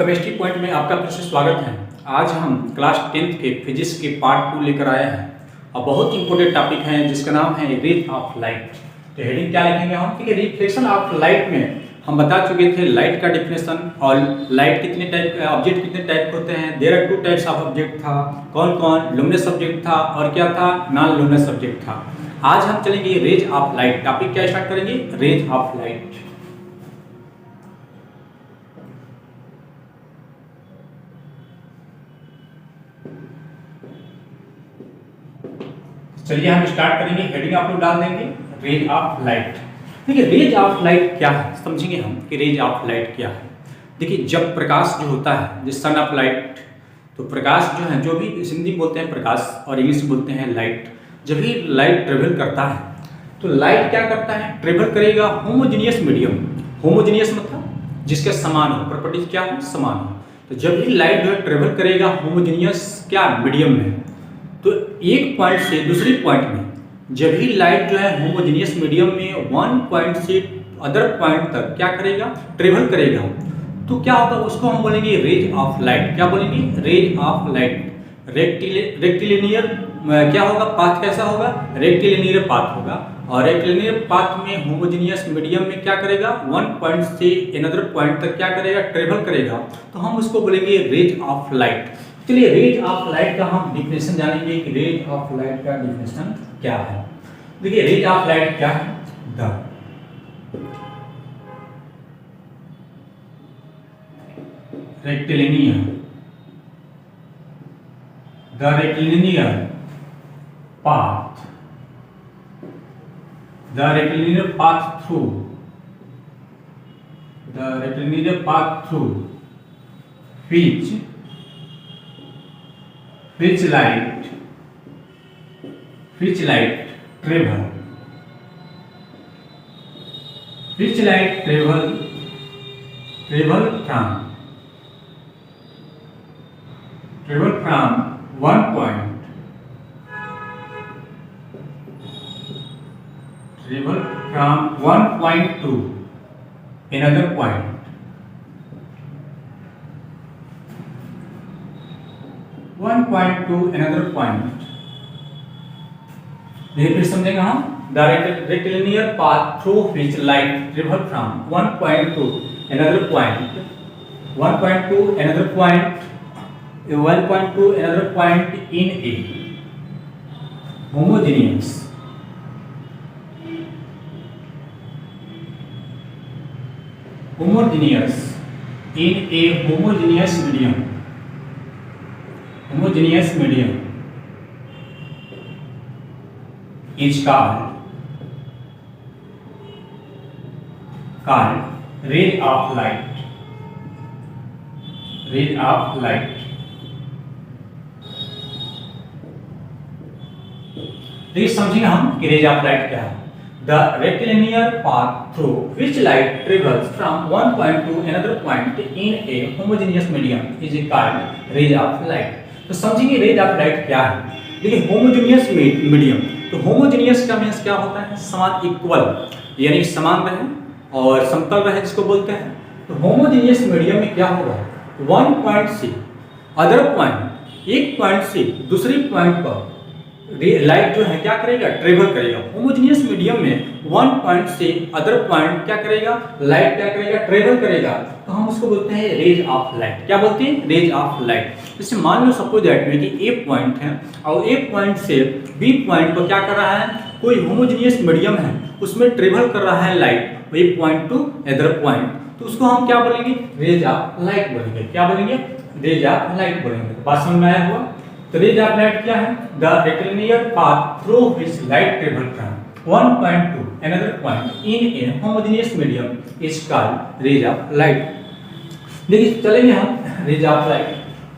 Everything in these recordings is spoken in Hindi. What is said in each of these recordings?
केमिस्ट्री पॉइंट में आपका फिर से स्वागत है। आज हम क्लास 10th के फिजिक्स के पार्ट 2 लेकर आए हैं और बहुत इंपॉर्टेंट टॉपिक है जिसका नाम है रेज ऑफ लाइट। तो हेडिंग क्या लिखेंगे हम कि रिफ्लेक्शन ऑफ लाइट में हम बता चुके थे लाइट का डिफिनेशन और लाइट कितने टाइप का ऑब्जेक्ट कितने टाइप होते हैं। There are 2 types of object था, कौन कौन, लुमिनस ऑब्जेक्ट था और क्या था, नॉन लुमिनस ऑब्जेक्ट था। आज हम चलेंगे रेज ऑफ लाइट। टॉपिक क्या स्टार्ट करेंगे, रेज ऑफ लाइट। चलिए हम स्टार्ट करेंगे। हेडिंग आप लोग डाल देंगे रेज ऑफ लाइट। देखिए रेज ऑफ लाइट क्या है, समझेंगे हम कि रेज ऑफ लाइट क्या है। देखिए जब प्रकाश जो होता है, जिस सन ऑफ लाइट, तो प्रकाश जो है, जो भी हिंदी बोलते हैं प्रकाश और इंग्लिश में बोलते हैं लाइट, जब भी लाइट ट्रेवल करता है तो लाइट क्या करता है, ट्रेवल करेगा होमोजेनियस मीडियम। होमोजेनियस मतलब जिसके समान हो, प्रॉपर्टीज क्या हो, समान हो। तो जब भी लाइट जो है ट्रेवल करेगा होमोजेनियस क्या मीडियम में, तो एक पॉइंट से दूसरी पॉइंट में जब भी लाइट जो है होमोजेनियस मीडियम में वन पॉइंट से अदर पॉइंट तक क्या करेगा, ट्रेवल करेगा, तो क्या होगा, उसको हम बोलेंगे रेज ऑफ लाइट। क्या बोलेंगे, रेज ऑफ लाइट। रेक्टिलिनियर क्या होगा, पाथ कैसा होगा, रेक्टिलिनियर पाथ होगा। और रेक्टिलिनियर पाथ में होमोजेनियस मीडियम में क्या करेगा, वन पॉइंट से अनदर पॉइंट तक क्या करेगा, ट्रेवल करेगा, तो हम उसको बोलेंगे रेज ऑफ लाइट। चलिए रेज ऑफ लाइट का हम डिफिनेशन जानेंगे कि रेज ऑफ लाइट का डिफिनेशन क्या है। देखिए रेज ऑफ लाइट क्या है, the rectilinear path, the rectilinear path through which light travel from one point to another point, देखिए फिर समझेंगे हम। The rectilinear path through which light travel from one point to another point in a homogeneous medium is called ray of light। देखिए समझेंगे हम कि रेज ऑफ लाइट क्या है। The rectilinear path through which light travels from one point to another point in a homogeneous medium is called ray of light। तो समझेंगे रेज ऑफ लाइट क्या है। देखिए होमोजेनियस मीडियम, तो होमोजेनियस का मीन्स क्या होता है, समान, इक्वल, यानी समान रहे और समतल रहे जिसको बोलते हैं। तो होमोजेनियस मीडियम में क्या होगा, वन पॉइंट से अदर पॉइंट, एक पॉइंट से दूसरी पॉइंट पर लाइट जो है क्या करेगा, ट्रेवल करेगा। होमोजेनियस मीडियम में वन पॉइंट से अदर पॉइंट क्या करेगा, लाइट क्या करेगा, ट्रेवल करेगा, तो हम उसको बोलते हैं रेज ऑफ लाइट। क्या बोलते हैं, रेज ऑफ लाइट। जैसे मान लो सपोज दैट में कि ए पॉइंट है और ए पॉइंट से बी पॉइंट पर क्या कर रहा है, कोई होमोजेनियस मीडियम है उसमें ट्रेवल कर रहा है लाइट, ए पॉइंट टू अदर पॉइंट, तो उसको हम क्या बोलेंगे, रेज ऑफ लाइट बोलेंगे। क्या बोलेंगे, रेज ऑफ लाइट बोलेंगे। तो बात समझ में आया हुआ। तो रेज ऑफ लाइट क्या है, the rectilinear path through which light travel from one point to another point in a homogeneous medium is called rays of light. देखिए चलेंगे हम रेज ऑफ लाइट।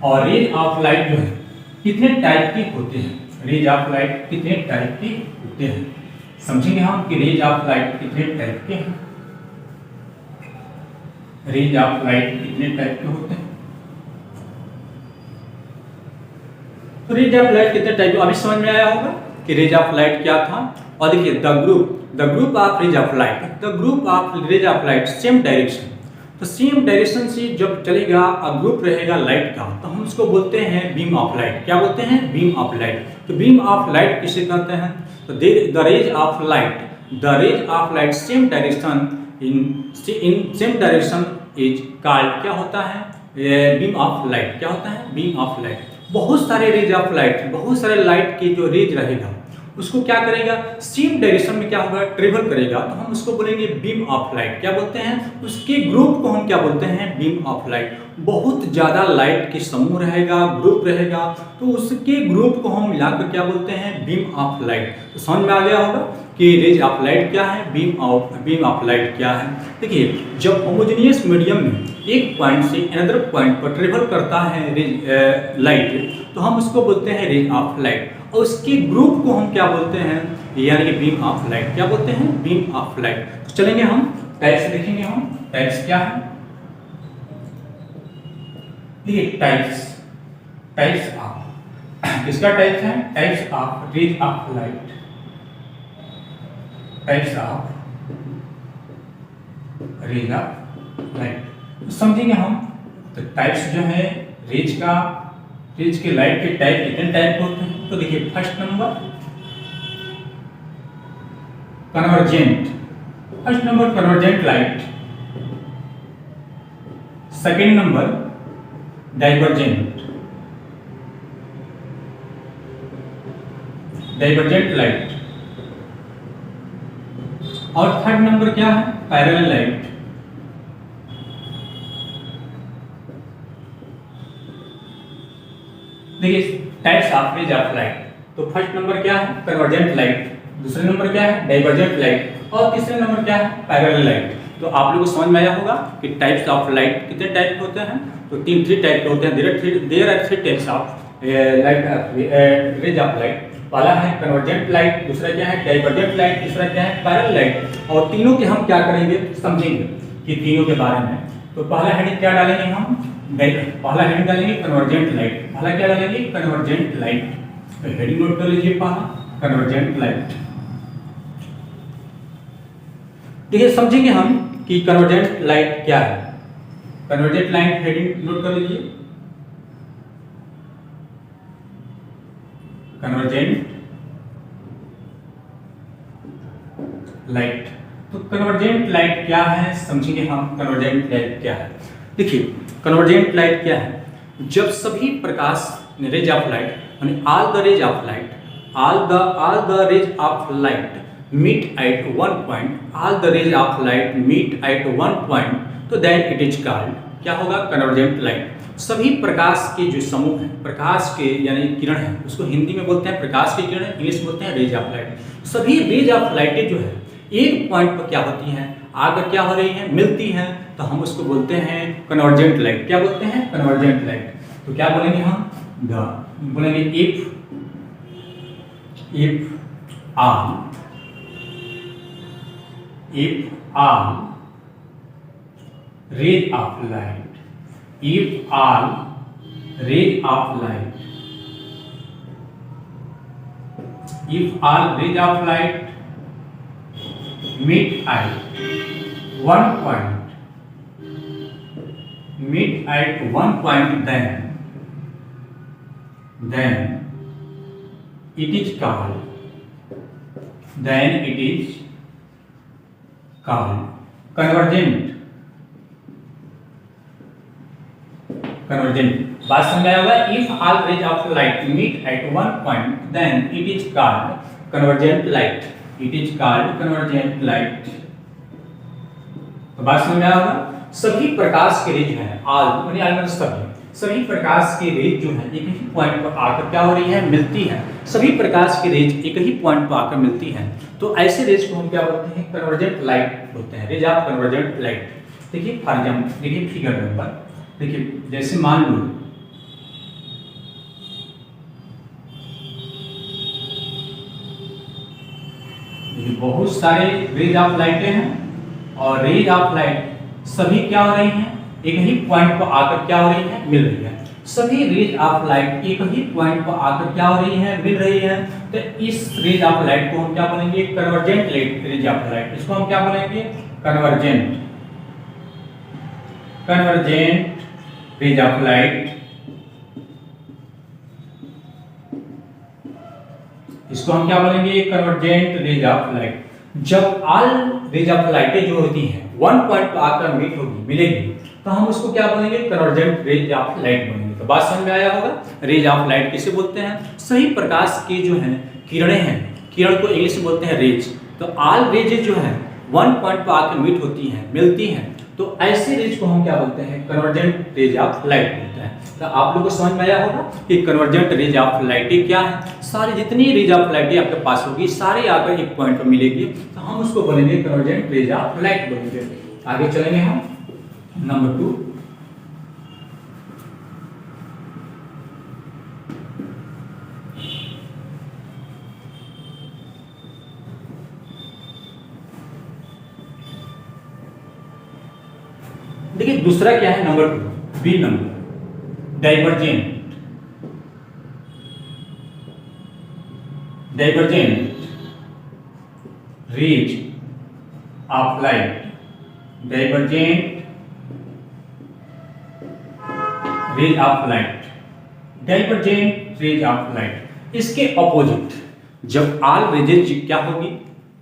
और रेज ऑफ लाइट जो है कितने टाइप के होते हैं, रेज ऑफ लाइट कितने टाइप के होते हैं, समझेंगे हम कि रेज ऑफ लाइट कितने टाइप के हैं। रेज ऑफ लाइट कितने टाइप के होते हैं, तो रेज ऑफ लाइट कितने टाइप, अभी समझ में आया होगा कि रेज ऑफ लाइट क्या था। और देखिए the group of rays of light, same direction, तो सेम डायरेक्शन से जब चलेगा और ग्रुप रहेगा लाइट का, तो हम उसको बोलते हैं बीम ऑफ लाइट। क्या बोलते हैं? Beam of light. तो बीम ऑफ लाइट किसे कहते हैं? तो the rays of light same direction in same direction is called, क्या होता है? Beam of light. क्या होता है? Beam of light. बहुत सारे रेज ऑफ लाइट, बहुत सारे लाइट के जो रेज रहेगा उसको क्या करेगा? सेम डायरेक्शन में क्या होगा? ट्रेवल करेगा, तो हम उसको बोलेंगे बीम ऑफ लाइट। क्या बोलते हैं? उसके ग्रुप को हम क्या बोलते हैं? Beam of light. बहुत ज़्यादा लाइट के समूह रहेगा, ग्रुप रहेगा, तो उसके ग्रुप को हम मिलाकर क्या बोलते हैं? Beam of light. तो समझ में आ गया होगा कि रेज ऑफ लाइट क्या है, बीम ऑफ लाइट क्या है। देखिए, जब होमोजेनियस मीडियम में एक पॉइंट से अनदर पॉइंट पर ट्रेवल करता है लाइट, तो हम उसको बोलते हैं रेज ऑफ लाइट, और उसके ग्रुप को हम क्या बोलते हैं? यानी कि बीम ऑफ लाइट। क्या बोलते हैं? Beam of light. तो चलेंगे हम टाइप्स देखेंगे। हम टाइप्स क्या है? देखिए, टाइप्स ऑफ किसका टाइप्स है? Types of rays of light. Types of rays of light समझेंगे हम। तो टाइप्स जो है रेज के लाइट के टाइप कितने टाइप होते हैं? तो देखिए, first number convergent light, second number divergent light, और थर्ड नंबर क्या है? Parallel light. देखिए, types of rays of light. तो फर्स्ट नंबर क्या है? कन्वर्जेंट लाइट, दूसरे नंबर क्या है? डाइवर्जेंट लाइट, और तीसरे नंबर क्या है? Parallel light. तो आप लोगों को समझ में आया होगा कि टाइप्स ऑफ लाइट कितने टाइप के होते हैं? तो थ्री टाइप के होते हैं। There are three types of rays of light. पहला है कन्वर्जेंट लाइट, दूसरा क्या है? डाइवर्जेंट लाइट, तीसरा क्या है? Parallel light. और तीनों के हम क्या करेंगे? समझेंगे कि तीनों के बारे में। तो पहला हेडिंग क्या डालेंगे हम? पहला हेडिंग डालेंगे कन्वर्जेंट लाइट। पहला क्या डालेंगे? Convergent light. तो हेडिंग नोट कर लीजिए, पहला कन्वर्जेंट लाइट। देखिए, समझेंगे हम कि कन्वर्जेंट लाइट क्या है। कन्वर्जेंट लाइट हेडिंग नोट कर लीजिए, कन्वर्जेंट लाइट। तो कन्वर्जेंट लाइट क्या है समझेंगे हम। कन्वर्जेंट लाइट क्या है? देखिए, कन्वर्जेंट लाइट क्या है? जब सभी प्रकाश rays of light, all the rays of light meet at one point, all the rays of light meet at one point, तो then it is called, क्या होगा? Convergent light. सभी प्रकाश के जो समूह है, प्रकाश के यानी किरण है, उसको हिंदी में बोलते हैं प्रकाश की किरण, इंग्लिश में बोलते हैं रेज ऑफ लाइट। सभी रेज ऑफ लाइटें जो है एक पॉइंट पर क्या होती हैं? आकर क्या हो रही हैं? मिलती हैं, तो हम उसको बोलते हैं कन्वर्जेंट लाइट। क्या बोलते हैं? Convergent light. तो क्या बोलेंगे हम? बोलेंगे if all rays of light, if all rays of light meet at one point, then it is called convergent। बात समझ आया होगा? If all rays of light meet at one point, then it is called convergent light. तो बात समझ में आया होगा? सभी प्रकाश के रेज हैं, सभी प्रकाश के रेज जो है एक ही पॉइंट पर आकर क्या हो रही है? मिलती है। सभी प्रकाश के रेज एक ही पॉइंट पर आकर मिलती हैं, तो ऐसे रेज को हम क्या बोलते हैं? कन्वर्जेंट लाइट बोलते हैं, रेज ऑफ कन्वर्जेंट लाइट। देखिए फॉर एग्जाम्पल, देखिए फिगर नंबर, देखिए जैसे मान लो बहुत सारे रेज ऑफ लाइटें हैं, और रेज ऑफ लाइट सभी क्या हो रही हैं? एक ही पॉइंट पर आकर क्या हो रही है? मिल रही है। सभी रेज ऑफ लाइट एक ही पॉइंट पर आकर क्या हो रही है? मिल रही है। तो इस रेज ऑफ लाइट को हम क्या बोलेंगे? Convergent rays of light. इसको हम क्या बोलेंगे? Convergent convergent rays of light, इसको हम क्या बोलेंगे, कन्वर्जेंट रेज ऑफ लाइट। जब ऑल रेज ऑफ लाइटें जो होती हैं वन पॉइंट पर आकर मिलेगी तो हम उसको क्या बोलेंगे, कन्वर्जेंट रेज ऑफ लाइट बोलेंगे। तो बात समझ में आया होगा। रेज ऑफ लाइट किसे बोलते हैं, सभी प्रकाश की जो है किरणें हैं, किरण को इंग्लिश में बोलते हैं रेज। तो ऑल रेज जो है वन पॉइंट पर आकर मीट होती हैं, मिलती हैं, तो ऐसे रेज को हम क्या बोलते हैं, कन्वर्जेंट रेज ऑफ लाइट बोलते हैं। तो आप लोगों को समझ में आया होगा कि कन्वर्जेंट रेज ऑफ लाइटें क्या है। सारी जितनी रेज ऑफ लाइटें आपके पास होगी सारे आकर एक पॉइंट पर मिलेगी, तो हम उसको बोलेंगे कन्वर्जेंट रेज ऑफ लाइट बोलेंगे। आगे चलेंगे हम नंबर 2। देखिए दूसरा क्या है, number 2, B number, divergent rays of light, divergent rays of light, divergent rays of light. इसके ऑपोजिट जब ऑल रेजेज क्या होगी,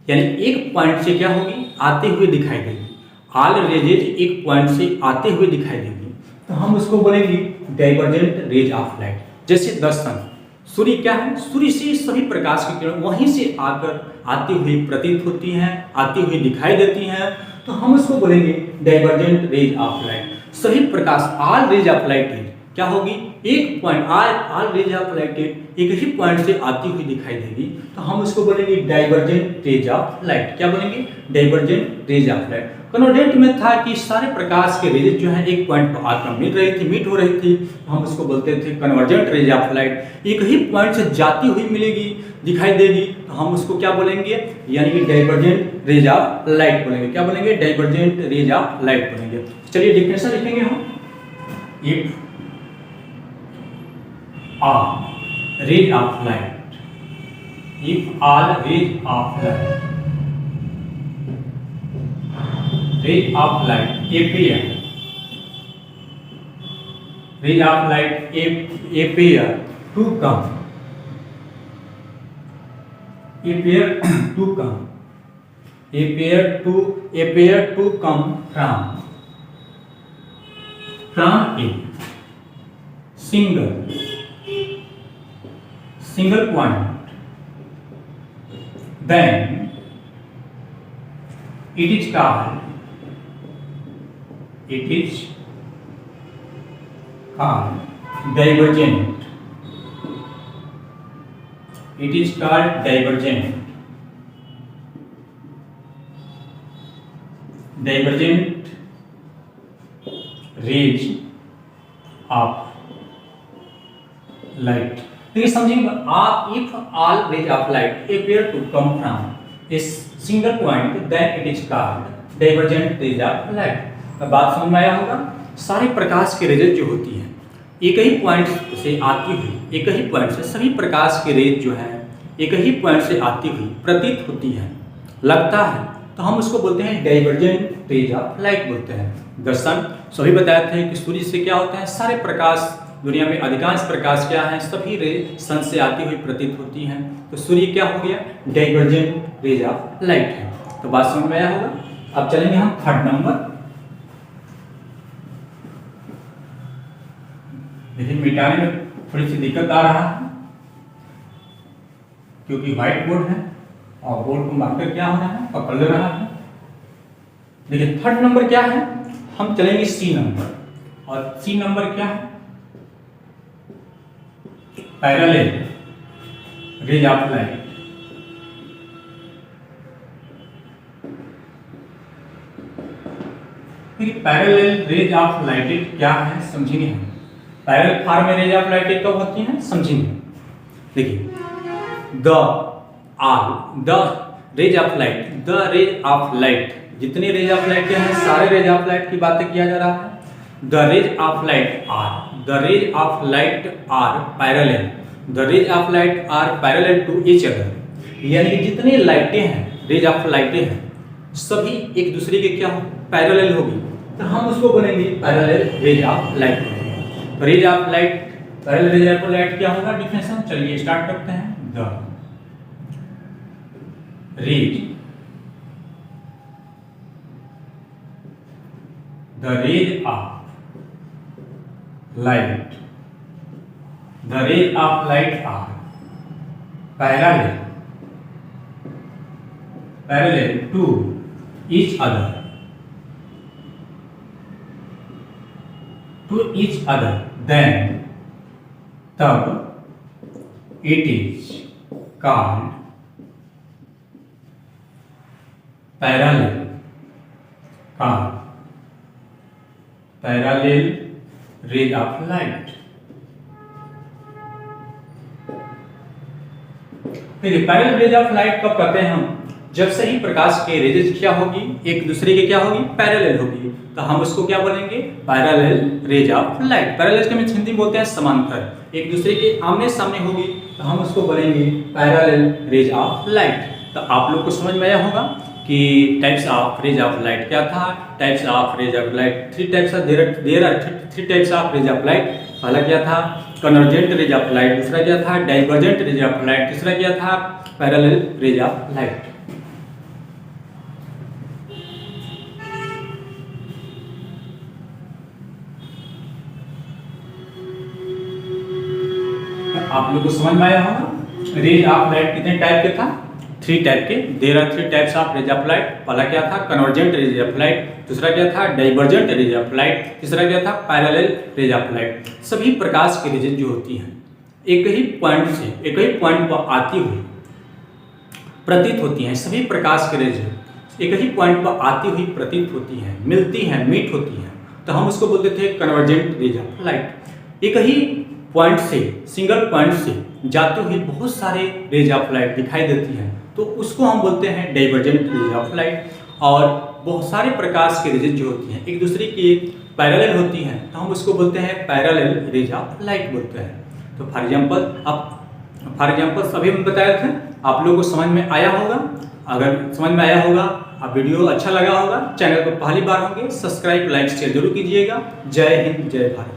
यानी एक पॉइंट से क्या होगी, आते हुए दिखाई देगी। ऑल रेजेज एक पॉइंट से आते हुए दिखाई देगी, तो हम उसको बोलेंगे डाइवर्जेंट रेज ऑफ लाइट। जैसे द सन, सूर्य क्या है, सूर्य से सभी प्रकाश की किरण वहीं से आकर आती हुई प्रतीत होती हैं, आती हुई दिखाई देती हैं, तो हम उसको बोलेंगे डाइवर्जेंट रेज ऑफ लाइट। सभी प्रकाश ऑल रेज ऑफ लाइट क्या होगी, एक point, all rays of light एक ही पॉइंट से आती हुई दिखाई देगी, तो हम उसको बोलेंगे डाइवर्जेंट रेज ऑफ लाइट। क्या बोलेंगे, divergent rays of light. Convergent में था कि सारे प्रकाश के रेजेस जो है एक पॉइंट पर आकर मीट हो रही थी, हम उसको बोलते थे कन्वर्जेंट रेज ऑफ लाइट। एक ही पॉइंट से जाती हुई मिलेगी, दिखाई देगी, तो हम उसको क्या बोलेंगे, यानी कि डाइवर्जेंट रेज ऑफ लाइट बोलेंगे। क्या बोलेंगे, डाइवर्जेंट रेज ऑफ लाइट बोलेंगे। चलिए डिफिनेशन लिखेंगे हम। If all rays of light, if all rays of light, rays of light appear, rays of light appear to come, appear to come, appear to come from a single point, then it is called divergent. It is called divergent. Divergent rays of light. देखिए समझिए आप, if all rays of light appear to come from a single point, then it is called divergent rays of light. अब बात समझ में आया होगा। सारे प्रकाश के रेजेस जो होती हैं एक ही पॉइंट से आती हुई, एक ही पॉइंट से सभी प्रकाश के रेज जो है एक ही पॉइंट से आती हुई प्रतीत होती है, लगता है, तो हम उसको बोलते हैं डाइवर्जेंट रेज ऑफ लाइट बोलते हैं। द सन, सभी बताए थे कि सूर्य से क्या होता है, सारे प्रकाश, दुनिया में अधिकांश प्रकाश क्या है, सभी रेज सन से आती हुई प्रतीत होती हैं, तो सूर्य क्या हो गया, डाइवर्जेंट रेज ऑफ लाइट है। तो बात समझ में आया होगा। अब चलेंगे हम थर्ड नंबर। देखिए मिटाने में थोड़ी सी दिक्कत आ रहा है क्योंकि व्हाइट बोर्ड है और बोर्ड को मार्कर क्या हो रहा है, पकड़ ले रहा है। देखिए थर्ड नंबर क्या है, हम चलेंगे सी नंबर, और सी नंबर क्या है, parallel rays of light. Parallel rays of light क्या है समझेंगे हम। पैरेलल फॉर्म में रेज ऑफ लाइट कब होती हैं समझेंगे। देखिए the rays of light, the rays of light, जितने रेज ऑफ लाइट हैं सारे रेज ऑफ लाइट की बातें किया जा रहा है। The rays of light are, the rays of light are parallel, the rays of light are parallel to each other, यानी कि जितनी लाइटें हैं, रेज ऑफ लाइटें हैं, सभी एक दूसरे के क्या हो, पैरेलल होगी, तो हम उसको बोलेंगे पैरेलल रेज ऑफ लाइट। तो rays of light, parallel rays of light क्या होगा डिफिनेशन, चलिए स्टार्ट करते हैं। The rays of light are parallel to each other, then तब it is called parallel ray of light। देखिए पैरेलल रेज ऑफ लाइट कब कहते हैं हम, जब सही प्रकाश के रेजेस क्या होगी, एक दूसरे के क्या होगी, पैरेलल होगी, तो हम उसको क्या बोलेंगे, parallel rays of light. Parallel के मींस हिंदी में बोलते हैं समांतर, एक दूसरे के आमने सामने होगी तो हम उसको बोलेंगे पैरेलल रेज ऑफ लाइट। तो आप लोग को समझ में आया होगा कि types of rays of light क्या था। Types of rays of light, there are three types of rays of light. पहला क्या था, कन्वर्जेंट रेज ऑफ लाइट, दूसरा क्या था, डाइवर्जेंट रेज ऑफ लाइट, तीसरा क्या था, पैरेलल रेज ऑफ लाइट। आप लोग को समझ में आया होगा रेज ऑफ लाइट कितने टाइप के था, थ्री टाइप के। There are three types of rays of light. पहला क्या था, कन्वर्जेंट रेज ऑफ लाइट, दूसरा क्या था, डाइवर्जेंट रेज ऑफ लाइट, तीसरा क्या था, पैरेलल रेज ऑफ लाइट। सभी प्रकाश की रेजेस जो होती हैं एक ही पॉइंट से, एक ही पॉइंट पर आती हुई प्रतीत होती हैं। सभी प्रकाश की रेजेस एक ही पॉइंट पर आती हुई प्रतीत होती हैं, मिलती हैं, मीट होती हैं, तो हम उसको बोलते थे कन्वर्जेंट रेज ऑफ लाइट। एक ही पॉइंट से, सिंगल पॉइंट से जाती हुई बहुत सारे रेज ऑफ लाइट दिखाई देती हैं, तो उसको हम बोलते हैं डाइवर्जेंट रेज ऑफ लाइट। और बहुत सारे प्रकाश की रेजेस जो होती हैं एक दूसरे की पैरेलल होती हैं, तो हम उसको बोलते हैं पैरेलल रेज ऑफ लाइट बोलते हैं। तो फॉर एग्जाम्पल सभी हम बताए थे, आप लोगों को समझ में आया होगा। अगर समझ में आया होगा, आप वीडियो अच्छा लगा होगा, चैनल पर पहली बार होंगे, सब्सक्राइब लाइक शेयर जरूर कीजिएगा। जय हिंद, जय भारत।